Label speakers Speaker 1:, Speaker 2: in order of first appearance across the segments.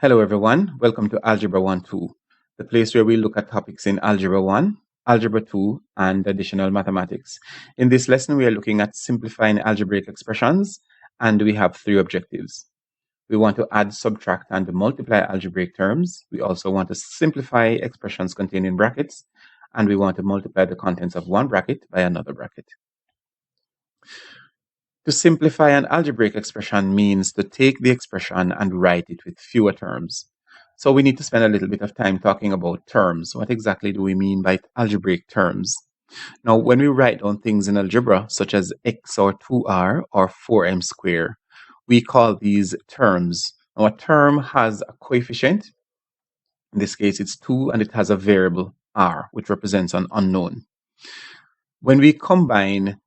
Speaker 1: Hello everyone, welcome to Algebra 1-2, the place where we look at topics in Algebra 1, Algebra 2, and additional mathematics. In this lesson, we are looking at simplifying algebraic expressions, and we have three objectives. We want to add, subtract, and multiply algebraic terms. We also want to simplify expressions containing brackets, and we want to multiply the contents of one bracket by another bracket. To simplify an algebraic expression means to take the expression and write it with fewer terms. So we need to spend a little bit of time talking about terms. What exactly do we mean by algebraic terms? Now, when we write down things in algebra, such as x or 2r or 4m squared, we call these terms. Now, a term has a coefficient. In this case, it's 2, and it has a variable r, which represents an unknown. When we combine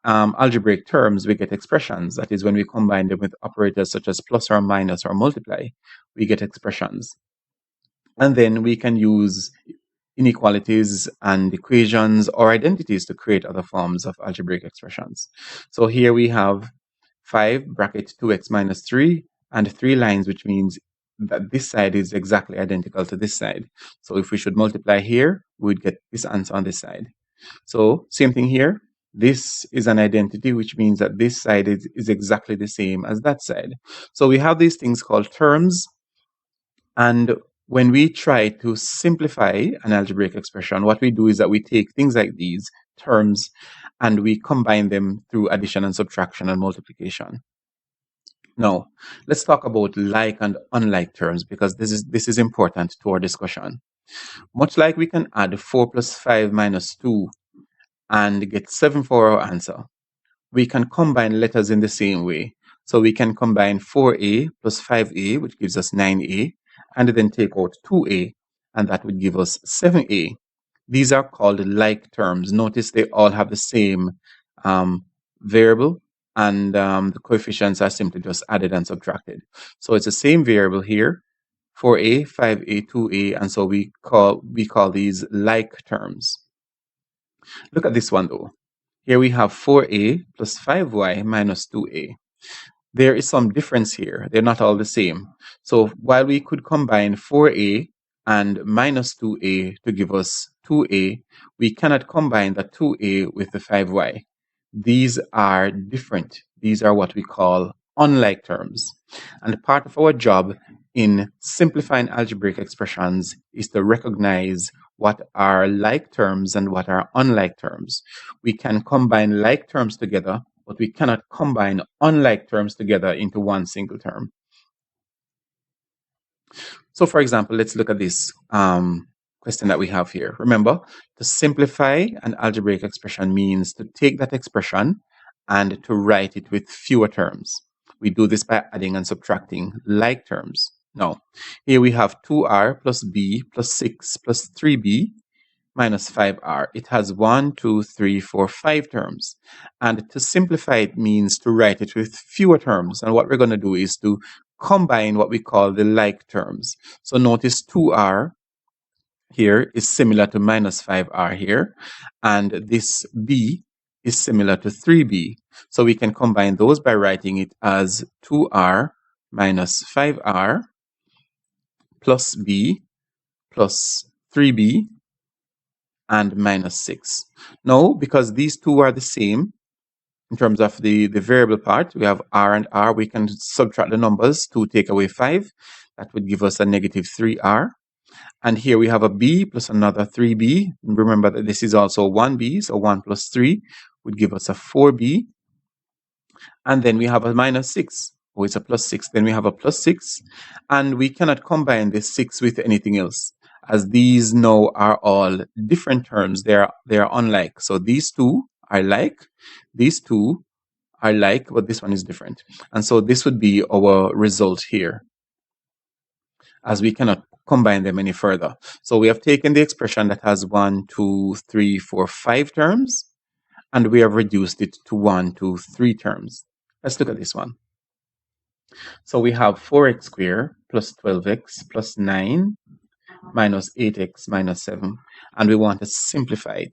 Speaker 1: algebraic terms, we get expressions. That is, when we combine them with operators such as plus or minus or multiply, we get expressions. And then we can use inequalities and equations or identities to create other forms of algebraic expressions. So here we have 5 bracket 2x minus 3 and 3 lines, which means that this side is exactly identical to this side. So if we should multiply here, we would get this answer on this side. So same thing here. This is an identity, which means that this side is exactly the same as that side. So we have these things called terms. And when we try to simplify an algebraic expression, what we do is that we take things like these terms and we combine them through addition and subtraction and multiplication. Now, let's talk about like and unlike terms, because this is important to our discussion. Much like we can add 4 plus 5 minus 2 and get 7 for our answer, we can combine letters in the same way. So we can combine 4a plus 5a, which gives us 9a, and then take out 2a, and that would give us 7a. These are called like terms. Notice they all have the same variable, and the coefficients are simply just added and subtracted. So it's the same variable here, 4a, 5a, 2a, and so we call these like terms. Look at this one though. Here we have 4a plus 5y minus 2a. There is some difference here. They're not all the same. So while we could combine 4a and minus 2a to give us 2a, we cannot combine the 2a with the 5y. These are different. These are what we call unlike terms. And part of our job in simplifying algebraic expressions is to recognize what are like terms and what are unlike terms. We can combine like terms together, but we cannot combine unlike terms together into one single term. So for example, let's look at this question that we have here. Remember, to simplify an algebraic expression means to take that expression and to write it with fewer terms. We do this by adding and subtracting like terms. Now, here we have 2r plus b plus 6 plus 3b minus 5r. It has 1, 2, 3, 4, 5 terms. And to simplify it means to write it with fewer terms. And what we're going to do is to combine what we call the like terms. So notice 2r here is similar to minus 5r here. And this b is similar to 3b. So we can combine those by writing it as 2r minus 5r plus b plus 3b and minus 6. Now, because these two are the same in terms of the variable part, we have r and r, we can subtract the numbers. 2 take away 5. That would give us a negative 3r. And here we have a b plus another 3b. Remember that this is also 1b, so 1 plus 3 would give us a 4b. And then we have a minus 6. Oh, it's a plus 6. Then we have a plus 6. And we cannot combine this 6 with anything else, as these now are all different terms. They are unlike. So these two are like, these two are like, but this one is different. And so this would be our result here, as we cannot combine them any further. So we have taken the expression that has 1, 2, 3, 4, 5 terms, and we have reduced it to 1, 2, 3 terms. Let's look at this one. So we have 4x squared plus 12x plus 9 minus 8x minus 7, and we want to simplify it.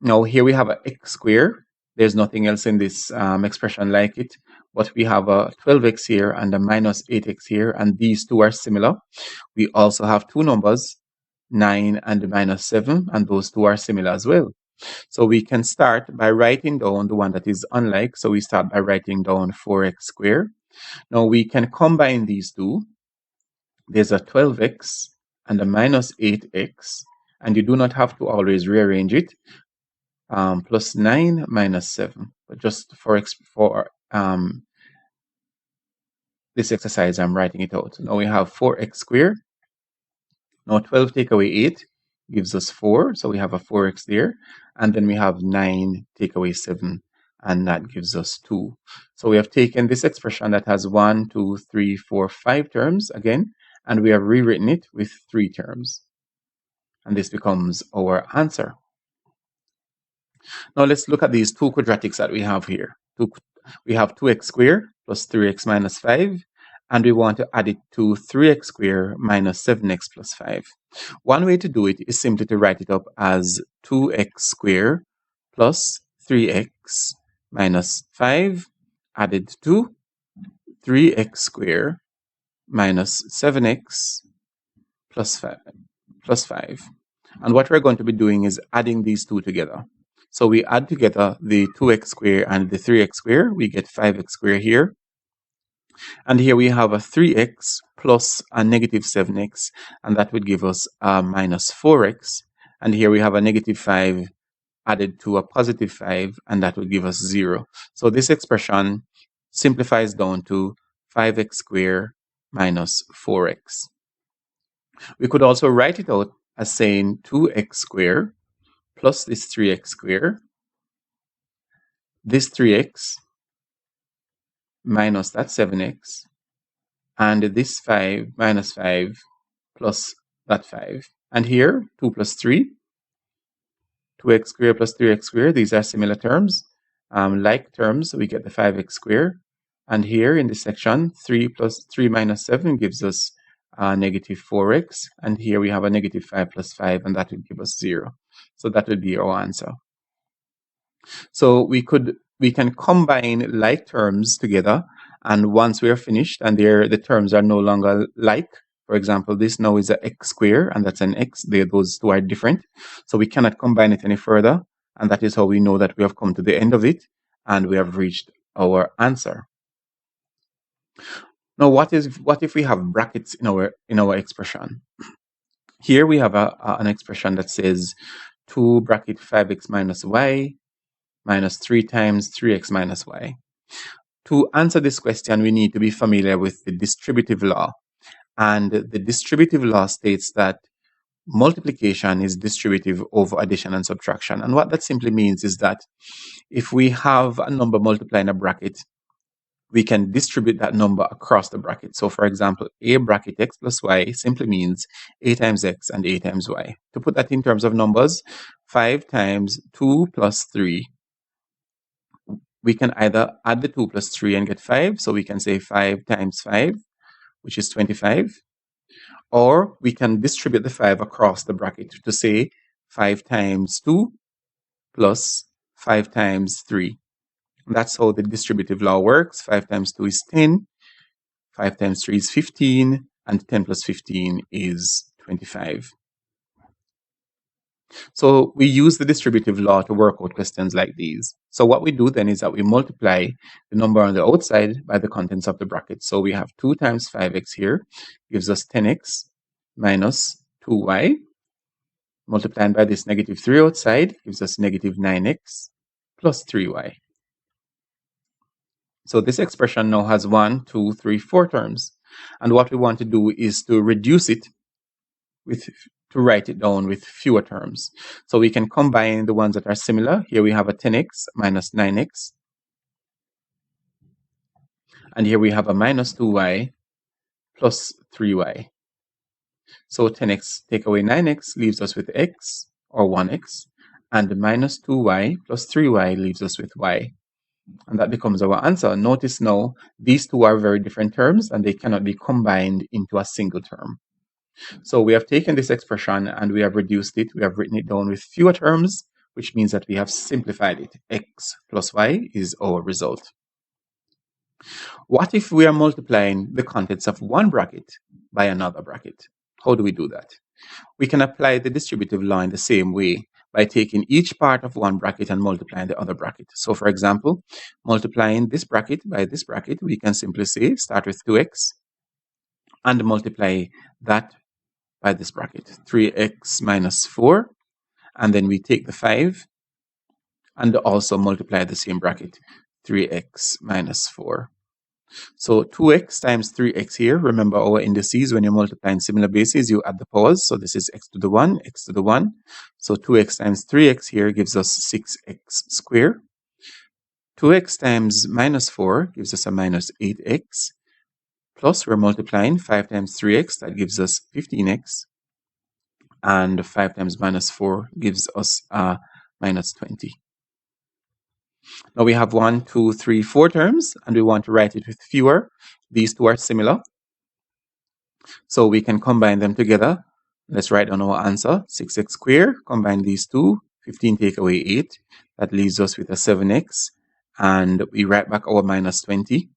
Speaker 1: Now here we have an x squared. There's nothing else in this expression like it. but we have a 12x here and a minus 8x here, and these two are similar. We also have two numbers, 9 and minus 7, and those two are similar as well. So we can start by writing down the one that is unlike. So we start by writing down 4x squared. Now we can combine these two. There's a 12x and a minus 8x, and you do not have to always rearrange it. Plus 9 minus 7. But just for this exercise, I'm writing it out. Now we have 4x squared. Now 12 take away 8 gives us 4, so we have a 4x there. And then we have 9 take away 7, and that gives us 2. So we have taken this expression that has 1, 2, 3, 4, 5 terms again, and we have rewritten it with 3 terms. And this becomes our answer. Now let's look at these two quadratics that we have here. We have 2x squared plus 3x minus 5, and we want to add it to 3x squared minus 7x plus 5. One way to do it is simply to write it up as 2x squared plus 3x minus 5 added to 3x squared minus 7x plus 5. And what we're going to be doing is adding these two together. So we add together the 2x squared and the 3x squared. We get 5x squared here. And here we have a 3x plus a negative 7x, and that would give us a minus 4x. And here we have a negative 5 added to a positive 5, and that would give us 0. So this expression simplifies down to 5x squared minus 4x. We could also write it out as saying 2x squared plus this 3x squared, this 3x minus that 7x, and this 5 minus 5 plus that 5. And here, 2 plus 3, 2x squared plus 3x squared, these are similar terms. Like terms, we get the 5x squared. And here in this section, 3 plus 3 minus 7 gives us negative 4x. And here we have a negative 5 plus 5, and that would give us 0. So that would be our answer. So we can combine like terms together, and once we are finished and the terms are no longer like, for example, this now is an x squared and that's an x, those two are different. So we cannot combine it any further, and that is how we know that we have come to the end of it and we have reached our answer. Now what if we have brackets in our expression? Here we have an expression that says 2 bracket 5x minus y minus 3 times 3x minus y. To answer this question, we need to be familiar with the distributive law. And the distributive law states that multiplication is distributive over addition and subtraction. And what that simply means is that if we have a number multiplying a bracket, we can distribute that number across the bracket. So for example, a bracket x plus y simply means a times x and a times y. To put that in terms of numbers, 5 times 2 plus 3. We can either add the 2 plus 3 and get 5. So we can say 5 times 5, which is 25. Or we can distribute the 5 across the bracket to say 5 times 2 plus 5 times 3. That's how the distributive law works. 5 times 2 is 10, 5 times 3 is 15, and 10 plus 15 is 25. So we use the distributive law to work out questions like these. So what we do then is that we multiply the number on the outside by the contents of the bracket. So we have 2 times 5x here gives us 10x minus 2y. Multiplying by this negative 3 outside gives us negative 9x plus 3y. So this expression now has 1, 2, 3, 4 terms. And what we want to do is to reduce it to write it down with fewer terms. So we can combine the ones that are similar. Here we have a 10x minus 9x. And here we have a minus 2y plus 3y. So 10x take away 9x leaves us with x, or 1x. And minus 2y plus 3y leaves us with y. And that becomes our answer. Notice now, these two are very different terms and they cannot be combined into a single term. So we have taken this expression and we have reduced it. We have written it down with fewer terms, which means that we have simplified it. X plus y is our result. What if we are multiplying the contents of one bracket by another bracket? How do we do that? We can apply the distributive law in the same way by taking each part of one bracket and multiplying the other bracket. So for example, multiplying this bracket by this bracket, we can simply say start with 2x and multiply that by this bracket, 3x minus 4, and then we take the 5 and also multiply the same bracket, 3x minus 4. So 2x times 3x here, remember our indices, when you're multiplying similar bases, you add the powers. So this is x to the 1, x to the 1. So 2x times 3x here gives us 6x squared. 2x times minus 4 gives us a minus 8x. Plus we're multiplying 5 times 3x, that gives us 15x. And 5 times minus 4 gives us a minus 20. Now we have 1, 2, 3, 4 terms, and we want to write it with fewer. These two are similar, so we can combine them together. Let's write down our answer, 6x squared. Combine these two, 15 take away 8. That leaves us with a 7x, and we write back our minus 20,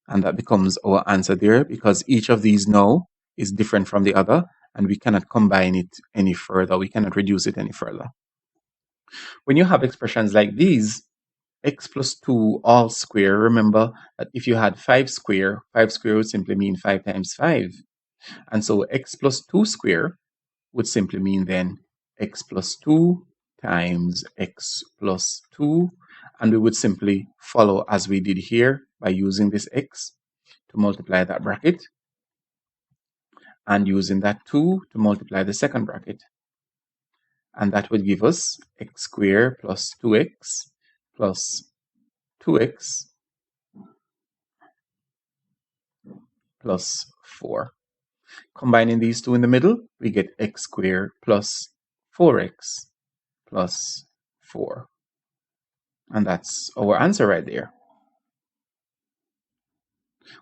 Speaker 1: and that becomes our answer there, because each of these now is different from the other, and we cannot combine it any further. We cannot reduce it any further. When you have expressions like these, x plus 2 all square, remember that if you had 5 square would simply mean 5 times 5. And so x plus 2 square would simply mean then x plus 2 times x plus 2. And we would simply follow as we did here by using this x to multiply that bracket and using that 2 to multiply the second bracket. And that would give us x squared plus 2x plus 2x plus 4. Combining these two in the middle, we get x squared plus 4x plus 4. And that's our answer right there.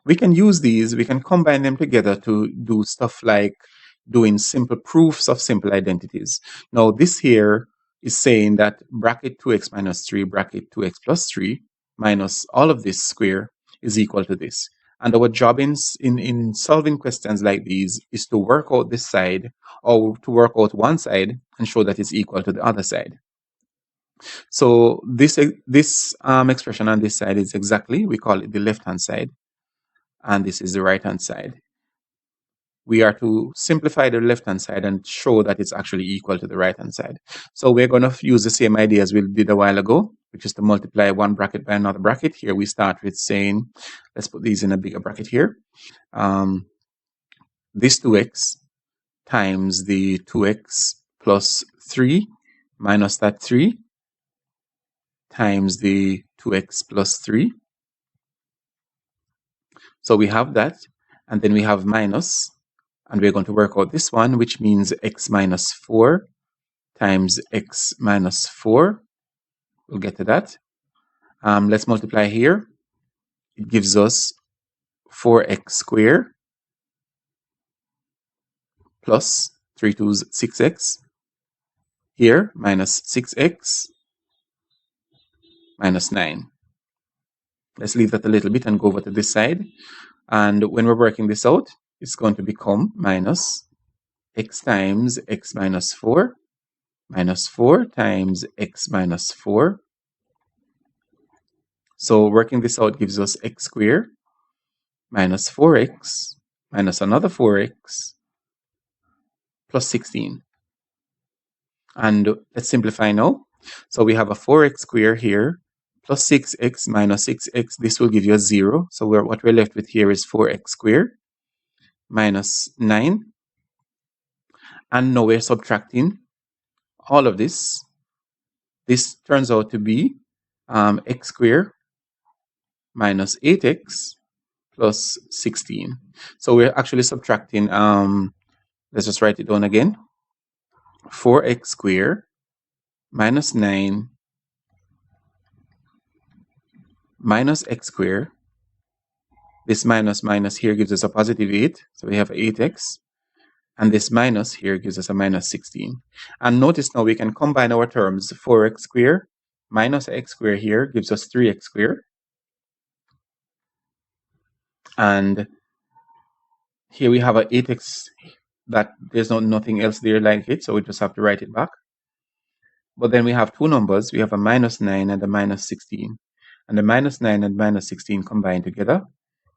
Speaker 1: We can use these, we can combine them together to do stuff like doing simple proofs of simple identities. Now this here is saying that bracket 2x minus 3, bracket 2x plus 3, minus all of this square is equal to this. And our job in solving questions like these is to work out this side, or to work out one side and show that it's equal to the other side. So this expression on this side is exactly, we call it the left-hand side, and this is the right-hand side. We are to simplify the left-hand side and show that it's actually equal to the right-hand side. So we're going to use the same idea as we did a while ago, which is to multiply one bracket by another bracket. Here we start with saying, let's put these in a bigger bracket here. This 2x times the 2x plus 3 minus that 3 times the 2x plus 3. So we have that, and then we have minus, and we're going to work out this one, which means x minus 4 times x minus 4. We'll get to that. Let's multiply here. It gives us 4x squared plus 3 2's 6x. Here, minus 6x minus 9. Let's leave that a little bit and go over to this side. And when we're working this out, it's going to become minus x times x minus 4 minus 4 times x minus 4. So working this out gives us x squared minus 4x minus another 4x plus 16. And let's simplify now. So we have a 4x squared here plus 6x minus 6x. This will give you a 0. So what we're left with here is 4x squared minus 9. And now we're subtracting all of this. This turns out to be x squared minus 8x plus 16. So we're actually subtracting, let's just write it down again. 4x squared minus 9 minus x squared. This minus here gives us a positive 8. So we have 8x. And this minus here gives us a minus 16. And notice now we can combine our terms. 4x squared minus x squared here gives us 3x squared. And here we have a 8x that there's nothing else there like it, so we just have to write it back. But then we have two numbers. We have a minus 9 and a minus 16. And the minus 9 and minus 16 combined together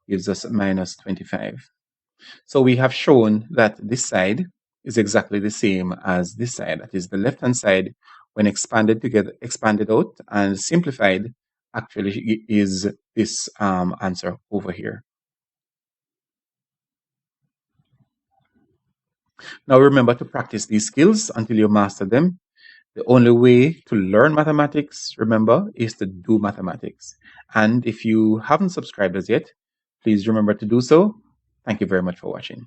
Speaker 1: gives us minus 25. So we have shown that this side is exactly the same as this side. That is, the left-hand side, when expanded together, expanded out and simplified, actually is this answer over here. Now remember to practice these skills until you master them. The only way to learn mathematics, remember, is to do mathematics. And if you haven't subscribed as yet, please remember to do so. Thank you very much for watching.